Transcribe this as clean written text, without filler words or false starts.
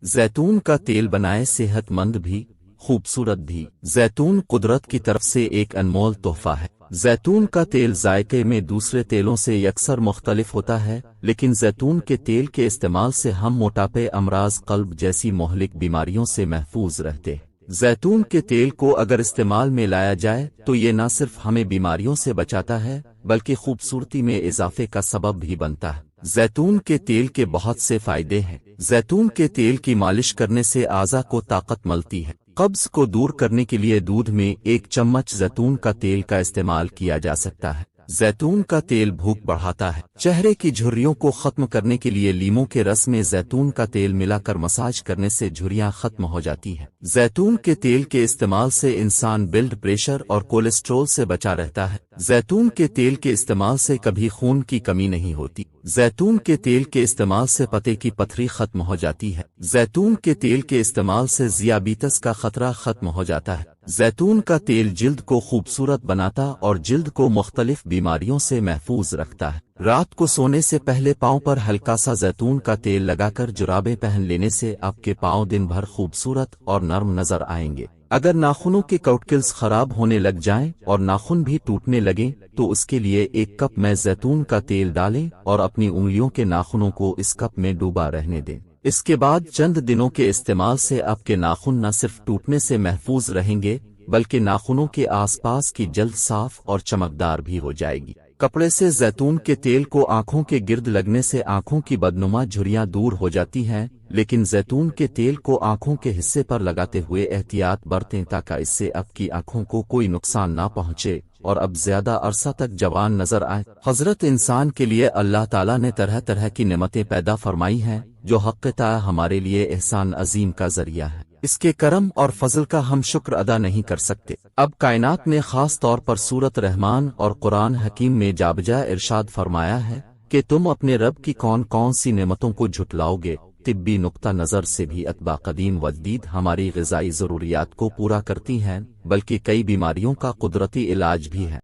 زیتون کا تیل بنائے صحت مند بھی خوبصورت بھی۔ زیتون قدرت کی طرف سے ایک انمول تحفہ ہے۔ زیتون کا تیل ذائقے میں دوسرے تیلوں سے یکسر مختلف ہوتا ہے، لیکن زیتون کے تیل کے استعمال سے ہم موٹاپے، امراض قلب جیسی مہلک بیماریوں سے محفوظ رہتے ہیں۔ زیتون کے تیل کو اگر استعمال میں لایا جائے تو یہ نہ صرف ہمیں بیماریوں سے بچاتا ہے بلکہ خوبصورتی میں اضافے کا سبب بھی بنتا ہے۔ زیتون کے تیل کے بہت سے فائدے ہیں۔ زیتون کے تیل کی مالش کرنے سے اعضاء کو طاقت ملتی ہے۔ قبض کو دور کرنے کے لیے دودھ میں 1 چمچ زیتون کا تیل کا استعمال کیا جا سکتا ہے۔ زیتون کا تیل بھوک بڑھاتا ہے۔ چہرے کی جھریوں کو ختم کرنے کے لیے لیموں کے رس میں زیتون کا تیل ملا کر مساج کرنے سے جھریاں ختم ہو جاتی ہیں۔ زیتون کے تیل کے استعمال سے انسان بلڈ پریشر اور کولیسٹرول سے بچا رہتا ہے۔ زیتون کے تیل کے استعمال سے کبھی خون کی کمی نہیں ہوتی۔ زیتون کے تیل کے استعمال سے پتے کی پتھری ختم ہو جاتی ہے۔ زیتون کے تیل کے استعمال سے ذیابیطس کا خطرہ ختم ہو جاتا ہے۔ زیتون کا تیل جلد کو خوبصورت بناتا اور جلد کو مختلف بیماریوں سے محفوظ رکھتا ہے۔ رات کو سونے سے پہلے پاؤں پر ہلکا سا زیتون کا تیل لگا کر جرابیں پہن لینے سے آپ کے پاؤں دن بھر خوبصورت اور نرم نظر آئیں گے۔ اگر ناخنوں کے کوٹکلز خراب ہونے لگ جائیں اور ناخن بھی ٹوٹنے لگیں تو اس کے لیے 1 کپ میں زیتون کا تیل ڈالیں اور اپنی انگلیوں کے ناخنوں کو اس کپ میں ڈوبا رہنے دیں۔ اس کے بعد چند دنوں کے استعمال سے آپ کے ناخن نہ صرف ٹوٹنے سے محفوظ رہیں گے بلکہ ناخنوں کے آس پاس کی جلد صاف اور چمکدار بھی ہو جائے گی۔ کپڑے سے زیتون کے تیل کو آنکھوں کے گرد لگنے سے آنکھوں کی بدنما جھریاں دور ہو جاتی ہیں، لیکن زیتون کے تیل کو آنکھوں کے حصے پر لگاتے ہوئے احتیاط برتیں تاکہ اس سے آپ کی آنکھوں کو کوئی نقصان نہ پہنچے اور اب زیادہ عرصہ تک جوان نظر آئے۔ حضرت انسان کے لیے اللہ تعالیٰ نے طرح طرح کی نعمتیں پیدا فرمائی ہیں جو حقیقتاً ہمارے لیے احسان عظیم کا ذریعہ ہے۔ اس کے کرم اور فضل کا ہم شکر ادا نہیں کر سکتے۔ اب کائنات نے خاص طور پر سورۃ رحمان اور قرآن حکیم میں جا بجا ارشاد فرمایا ہے کہ تم اپنے رب کی کون کون سی نعمتوں کو جھٹلاؤ گے۔ طبی نقطہ نظر سے بھی اتباع قدیم و جدید ہماری غذائی ضروریات کو پورا کرتی ہیں، بلکہ کئی بیماریوں کا قدرتی علاج بھی ہے۔